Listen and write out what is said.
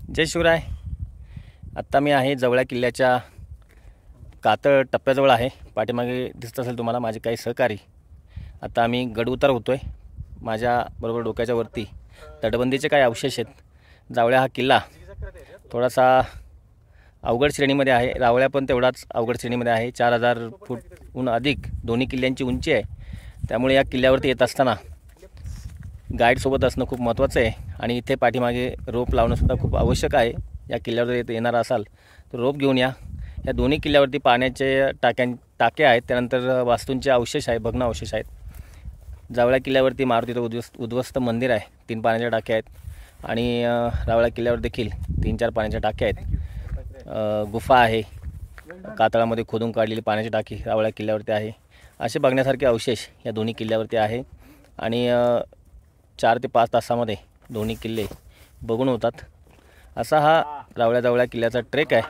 जय शिवराय. आत्ता मी आहे जवळ्या किल्ल्याच्या कातळ टप्प्याजवळ आहे. पाठीमागे दिसत असेल तुम्हाला माझे काही सहकारी. आता आम्ही गड उतार होतो आहे. माझ्याबरोबर डोक्याच्या वरती तटबंदीचे काही अवशेष आहेत. जावळ्या हा किल्ला थोडासा अवघड श्रेणीमध्ये आहे. रावळ्या पण तेवढाच अवघड श्रेणीमध्ये आहे. 4000 फूटहून अधिक दोन्ही किल्ल्यांची उंची आहे. त्यामुळे या किल्ल्यावरती येत असताना गाईडसोबत असणं खूप महत्त्वाचं आहे. आणि इथे पाठीमागे रोप लावणंसुद्धा खूप आवश्यक आहे. या किल्ल्यावर येणार असाल तर रोप घेऊन या. या दोन्ही किल्ल्यावरती पाण्याचे टाके आहेत. त्यानंतर वास्तूंचे अवशेष आहे, भग्न अवशेष आहेत. जावळ्या किल्ल्यावरती मारुतीचं उद्ध्वस्त मंदिर आहे. 3 पाण्याचे टाके आहेत. आणि रावळ्या किल्ल्यावर देखील 3-4 पाण्याचे टाके आहेत. गुफा आहे. कातळामध्ये खोदून काढलेली पाण्याची टाकी रावळ्या किल्ल्यावरती आहे. असे बघण्यासारखे अवशेष या दोन्ही किल्ल्यावरती आहे. आणि 4 ते 5 तासामध्ये दोन्ही किल्ले बघून होतात. असा हा रावळ्या किल्ल्याचा ट्रेक आहे.